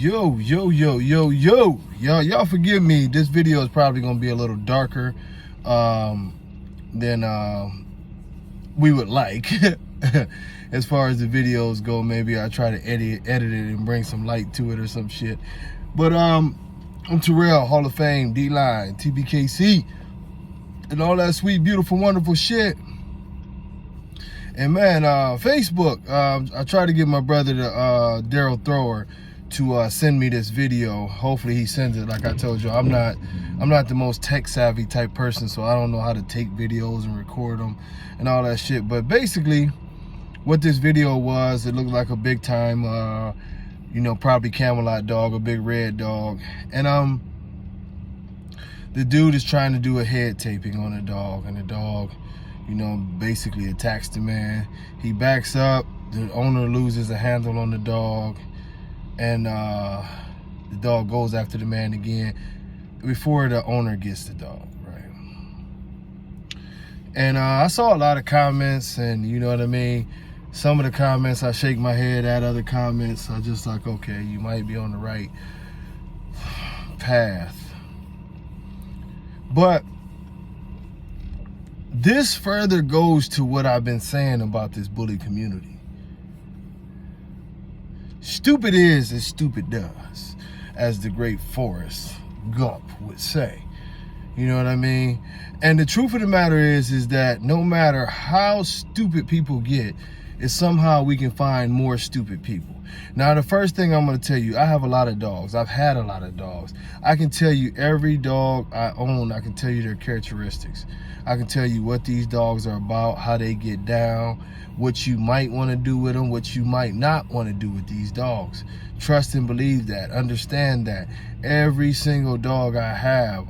Yo. Y'all forgive me. This video is probably going to be a little darker than we would like. As far as the videos go, maybe I try to edit it and bring some light to it or some shit. But I'm Terrell, Hall of Fame, D-Line, TBKC, and all that sweet, beautiful, wonderful shit. And man, Facebook, I tried to get my brother, Daryl Thrower, to send me this video. Hopefully he sends it. Like I told you, I'm not the most tech savvy type person, so I don't know how to take videos and record them and all that shit. But basically, what this video was, it looked like a big time, probably Camelot dog, a big red dog. And the dude is trying to do a head taping on a dog, and the dog, basically attacks the man. He backs up, the owner loses a handle on the dog, and the dog goes after the man again before the owner gets the dog, right? And I saw a lot of comments, and you know what I mean? Some of the comments I shake my head at, other comments I just like, okay, you might be on the right path. But this further goes to what I've been saying about this bully community. Stupid is as stupid does, as the great Forrest Gump would say. You know what I mean? And the truth of the matter is that no matter how stupid people get, is somehow we can find more stupid people. Now, the first thing I'm going to tell you, I have a lot of dogs. I've had a lot of dogs. I can tell you every dog I own, I can tell you their characteristics. I can tell you what these dogs are about, how they get down, what you might want to do with them, what you might not want to do with these dogs. Trust and believe that. Understand that. Every single dog I have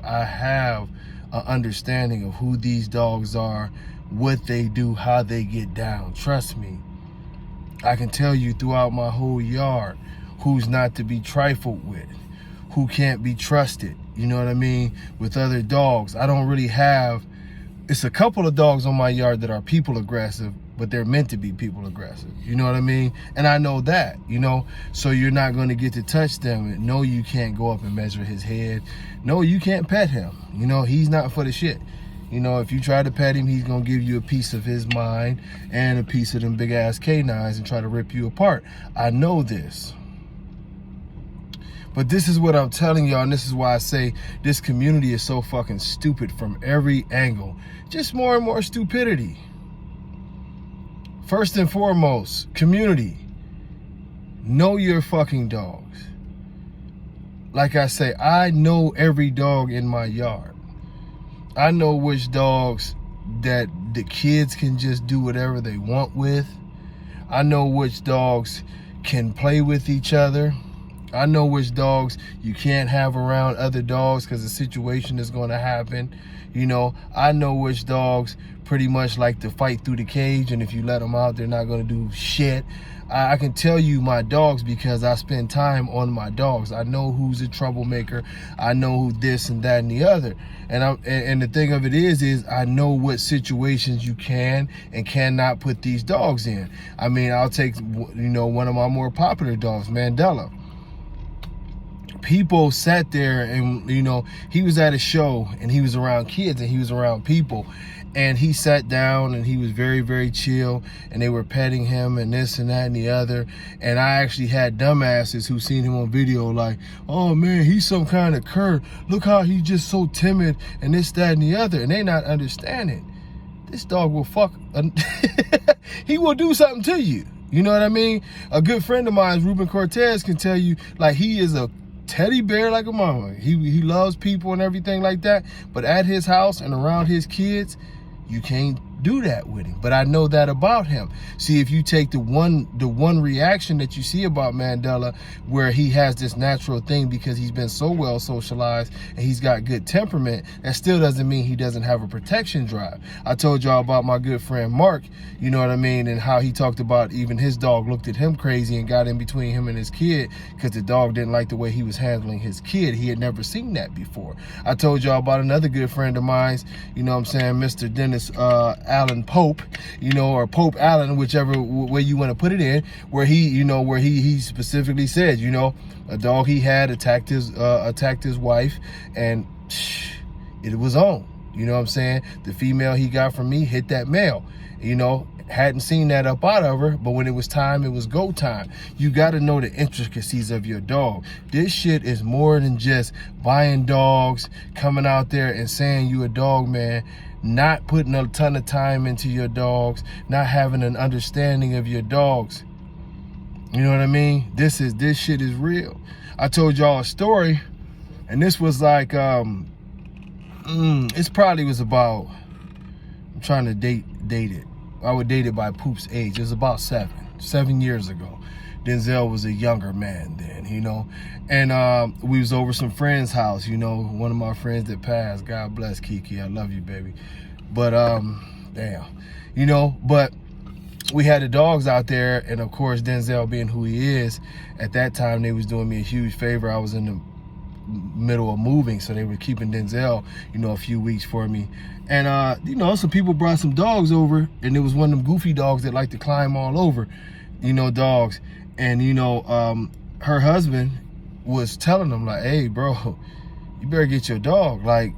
an understanding of who these dogs are, what they do, how they get down. Trust me. I can tell you throughout my whole yard who's not to be trifled with, who can't be trusted, you know what I mean, with other dogs. I don't really have, it's a couple of dogs on my yard that are people aggressive, but they're meant to be people aggressive, you know what I mean? And I know that, so you're not going to get to touch them. No, you can't go up and measure his head. No, you can't pet him. He's not for the shit. If you try to pet him, he's going to give you a piece of his mind and a piece of them big ass canines and try to rip you apart. I know this. But this is what I'm telling y'all, and this is why I say this community is so fucking stupid from every angle. Just more and more stupidity. First and foremost, community. Know your fucking dogs. Like I say, I know every dog in my yard. I know which dogs that the kids can just do whatever they want with. I know which dogs can play with each other. I know which dogs you can't have around other dogs because the situation is going to happen. I know which dogs pretty much like to fight through the cage, and if you let them out, they're not going to do shit. I can tell you my dogs because I spend time on my dogs. I know who's a troublemaker. I know who this and that and the other. And the thing of it is I know what situations you can and cannot put these dogs in. I mean, I'll take, one of my more popular dogs, Mandela. People sat there and, he was at a show and he was around kids and he was around people. And he sat down and he was very, very chill, and they were petting him and this and that and the other. And I actually had dumbasses who seen him on video like, oh man, he's some kind of cur. Look how he's just so timid and this, that, and the other. And they not understanding. This dog will he will do something to you. You know what I mean? A good friend of mine, Ruben Cortez, can tell you, like, he is a teddy bear like a mama. He loves people and everything like that. But at his house and around his kids, you can't do that with him. But I know that about him. See, if you take the one reaction that you see about Mandela, where he has this natural thing because he's been so well socialized and he's got good temperament, that still doesn't mean he doesn't have a protection drive. I told y'all about my good friend Mark, you know what I mean, and how he talked about even his dog looked at him crazy and got in between him and his kid because the dog didn't like the way he was handling his kid. He had never seen that before. I told y'all about another good friend of mine, you know what I'm saying, Mr. Dennis Allen Pope, or Pope Allen, whichever way you want to put it in, where he specifically said, a dog he had attacked his wife, and it was on. You know what I'm saying? The female he got from me hit that male. Hadn't seen that up out of her, but when it was time, it was go time. You got to know the intricacies of your dog. This shit is more than just buying dogs, coming out there and saying you a dog man, not putting a ton of time into your dogs, not having an understanding of your dogs. You know what I mean? This shit is real. I told y'all a story, and this was like, it's probably was about, I'm trying to date it. I would date it by Poop's age. It was about 7 years ago. Denzel was a younger man then, and we was over some friend's house, one of my friends that passed. God bless Kiki, I love you, baby. But but we had the dogs out there, and of course Denzel being who he is, at that time they was doing me a huge favor. I was in the middle of moving, so they were keeping Denzel, a few weeks for me. And some people brought some dogs over, and it was one of them goofy dogs that like to climb all over, dogs. And her husband was telling them like, hey bro, you better get your dog, like.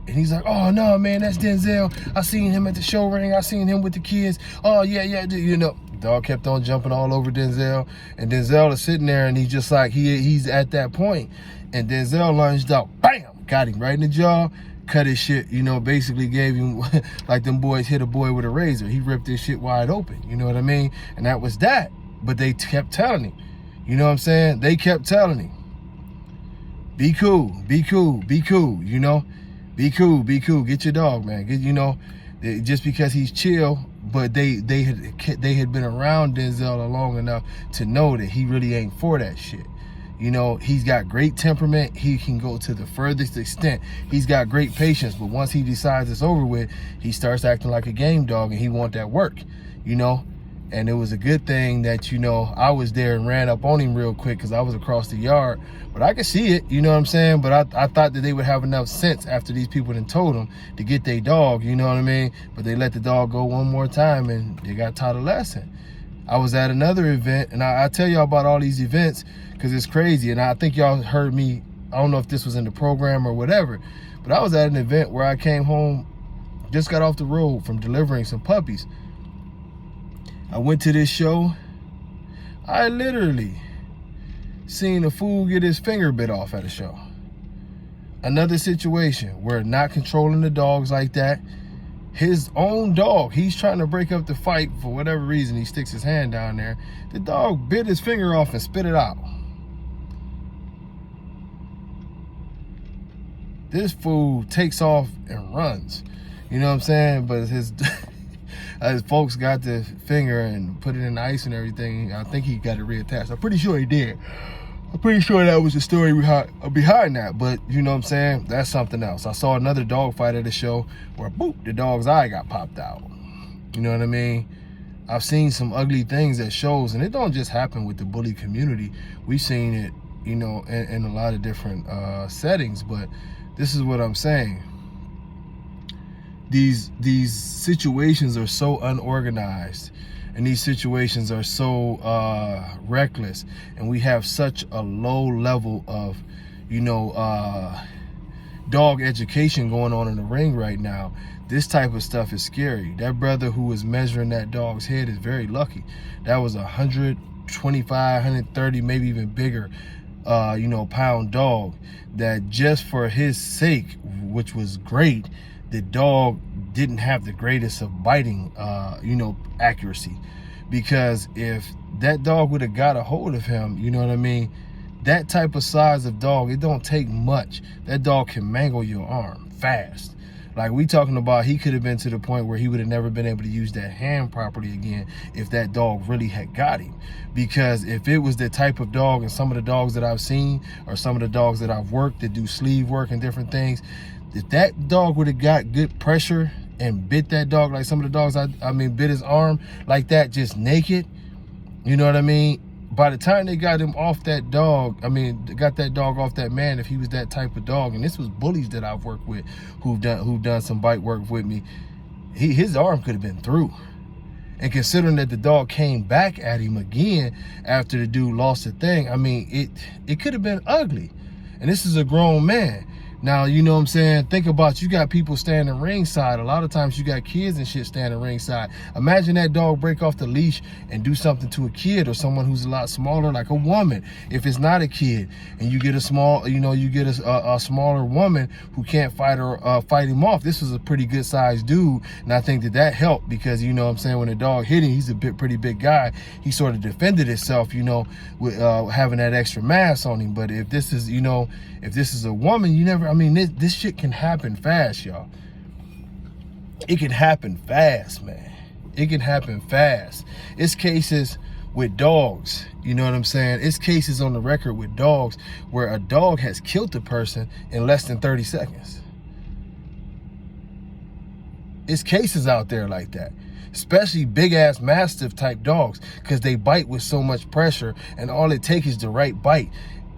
And he's like, oh no man, that's Denzel, I seen him at the show ring, I seen him with the kids. Oh yeah, the dog kept on jumping all over Denzel, and Denzel is sitting there, and he's just like, he's at that point, and Denzel lunged out, bam, got him right in the jaw, cut his shit, basically gave him, like them boys hit a boy with a razor. He ripped his shit wide open, you know what I mean? And that was that. But they kept telling him, you know what I'm saying? They kept telling him, be cool, be cool, be cool, be cool, be cool, get your dog, man. Just because he's chill, but they had been around Denzel long enough to know that he really ain't for that shit. He's got great temperament. He can go to the furthest extent. He's got great patience, but once he decides it's over with, he starts acting like a game dog, and he want that work, And it was a good thing that, I was there and ran up on him real quick because I was across the yard. But I could see it, you know what I'm saying? But I thought that they would have enough sense after these people done told them to get their dog, you know what I mean? But they let the dog go one more time, and they got taught a lesson. I was at another event, and I tell y'all about all these events because it's crazy. And I think y'all heard me, I don't know if this was in the program or whatever, but I was at an event where I came home, just got off the road from delivering some puppies. I went to this show. I literally seen a fool get his finger bit off at a show. Another situation where not controlling the dogs like that. His own dog, he's trying to break up the fight for whatever reason. He sticks his hand down there. The dog bit his finger off and spit it out. This fool takes off and runs. You know what I'm saying? But his folks got the finger and put it in ice and everything. I think he got it reattached. I'm pretty sure he did. I'm pretty sure that was the story behind that. But you know what I'm saying? That's something else. I saw another dog fight at a show where, boop, the dog's eye got popped out. You know what I mean? I've seen some ugly things at shows, and it don't just happen with the bully community. We've seen it, in a lot of different settings. But this is what I'm saying. These situations are so unorganized, and these situations are so reckless, and we have such a low level of dog education going on in the ring right now. This type of stuff is scary. That brother who was measuring that dog's head is very lucky. That was 125, 130, maybe even bigger pound dog, that just for his sake, which was great, the dog didn't have the greatest of biting, accuracy. Because if that dog would have got a hold of him, you know what I mean? That type of size of dog, it don't take much. That dog can mangle your arm fast. Like we talking about, he could have been to the point where he would have never been able to use that hand properly again if that dog really had got him. Because if it was the type of dog, and some of the dogs that I've seen, or some of the dogs that I've worked that do sleeve work and different things, if that dog would have got good pressure and bit that dog, like some of the dogs, bit his arm like that, just naked, you know what I mean? By the time they got him off that dog, got that dog off that man, if he was that type of dog, and this was bullies that I've worked with who've done some bite work with me, his arm could have been through. And considering that the dog came back at him again after the dude lost the thing, I mean, it could have been ugly. And this is a grown man. Now, you know what I'm saying? Think about, you got people standing ringside. A lot of times you got kids and shit standing ringside. Imagine that dog break off the leash and do something to a kid or someone who's a lot smaller, like a woman. If it's not a kid and you get a small, you know, you get a smaller woman who can't fight him off. This was a pretty good sized dude. And I think that helped because, you know what I'm saying, when the dog hit him, he's a pretty big guy. He sort of defended himself, you know, with having that extra mass on him. But if this is, you know, if this is a woman, you never, I mean, this shit can happen fast, y'all. It can happen fast, man. It can happen fast. It's cases with dogs, you know what I'm saying? It's cases on the record with dogs where a dog has killed a person in less than 30 seconds. It's cases out there like that. Especially big ass mastiff type dogs, because they bite with so much pressure and all it takes is the right bite.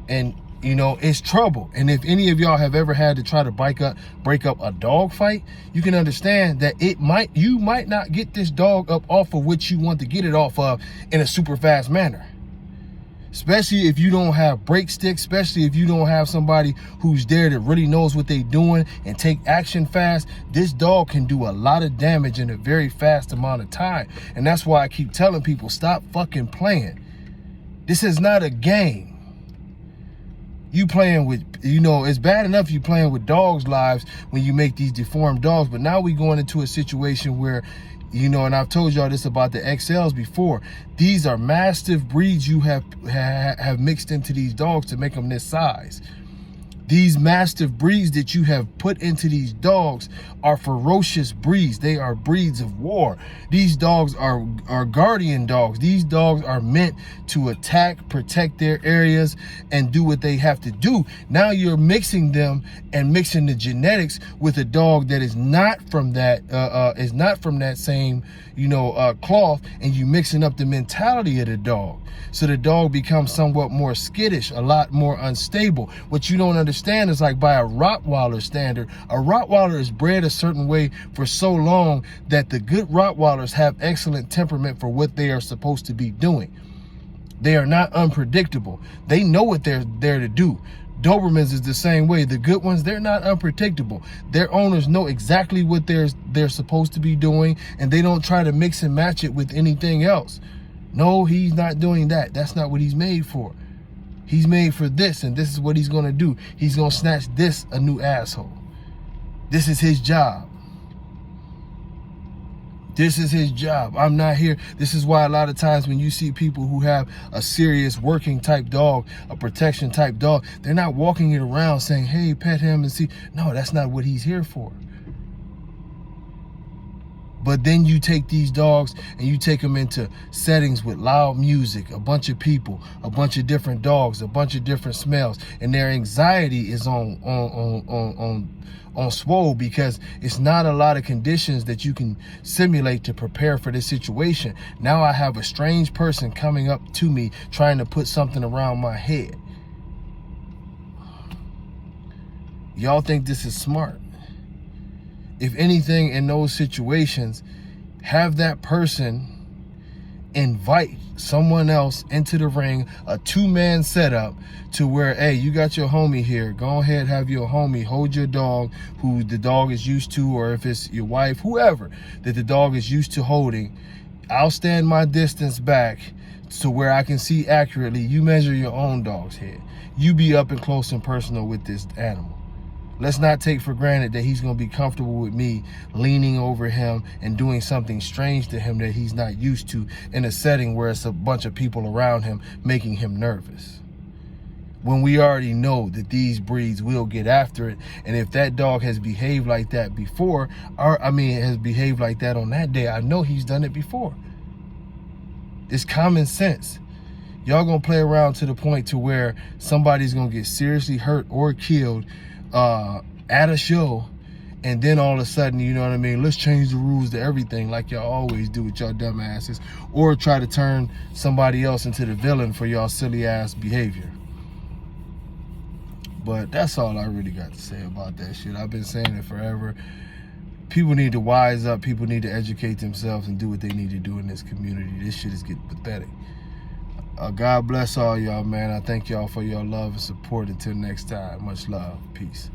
And you know, it's trouble. And if any of y'all have ever had to try to break up a dog fight, you can understand that you might not get this dog up off of what you want to get it off of in a super fast manner. Especially if you don't have break sticks, especially if you don't have somebody who's there that really knows what they're doing and take action fast. This dog can do a lot of damage in a very fast amount of time. And that's why I keep telling people, stop fucking playing. This is not a game. You playing with, you know, it's bad enough you playing with dogs' lives when you make these deformed dogs, but now we going into a situation where, you know, and I've told y'all this about the XLs before, these are mastiff breeds you have mixed into these dogs to make them this size. These mastiff breeds that you have put into these dogs are ferocious breeds. They are breeds of war. These dogs are guardian dogs. These dogs are meant to attack, protect their areas, and do what they have to do. Now you're mixing them and mixing the genetics with a dog that is not from that same, you know, cloth, and you mixing up the mentality of the dog. So the dog becomes somewhat more skittish, a lot more unstable. What you don't understand is, like, by a Rottweiler standard, a Rottweiler is bred a certain way for so long that the good Rottweilers have excellent temperament for what they are supposed to be doing. They are not unpredictable. They know what they're there to do. Dobermans is the same way. The good ones, they're not unpredictable. Their owners know exactly what they're supposed to be doing, and they don't try to mix and match it with anything else. No, he's not doing that. That's not what he's made for. He's made for this, and this is what he's going to do. He's going to snatch this a new asshole. This is his job. This is his job. I'm not here. This is why a lot of times when you see people who have a serious working type dog, a protection type dog, they're not walking it around saying, hey, pet him and see. No, that's not what he's here for. But then you take these dogs and you take them into settings with loud music, a bunch of people, a bunch of different dogs, a bunch of different smells, and their anxiety is on swole because it's not a lot of conditions that you can simulate to prepare for this situation. Now I have a strange person coming up to me trying to put something around my head. Y'all think this is smart? If anything, in those situations, have that person invite someone else into the ring, a two-man setup to where, hey, you got your homie here. Go ahead, have your homie hold your dog who the dog is used to, or if it's your wife, whoever that the dog is used to holding. I'll stand my distance back to where I can see accurately. You measure your own dog's head. You be up and close and personal with this animal. Let's not take for granted that he's going to be comfortable with me leaning over him and doing something strange to him that he's not used to in a setting where it's a bunch of people around him making him nervous. When we already know that these breeds will get after it. And if that dog has behaved like that before, has behaved like that on that day, I know he's done it before. It's common sense. Y'all going to play around to the point to where somebody's going to get seriously hurt or killed at a show, and then all of a sudden, you know what I mean, let's change the rules to everything like y'all always do with y'all dumb asses, or try to turn somebody else into the villain for y'all silly ass behavior. But that's all I really got to say about that shit. I've been saying it forever. People need to wise up. People need to educate themselves and do what they need to do in this community. This shit is getting pathetic. God bless all y'all, man. I thank y'all for your love and support. Until next time, much love. Peace.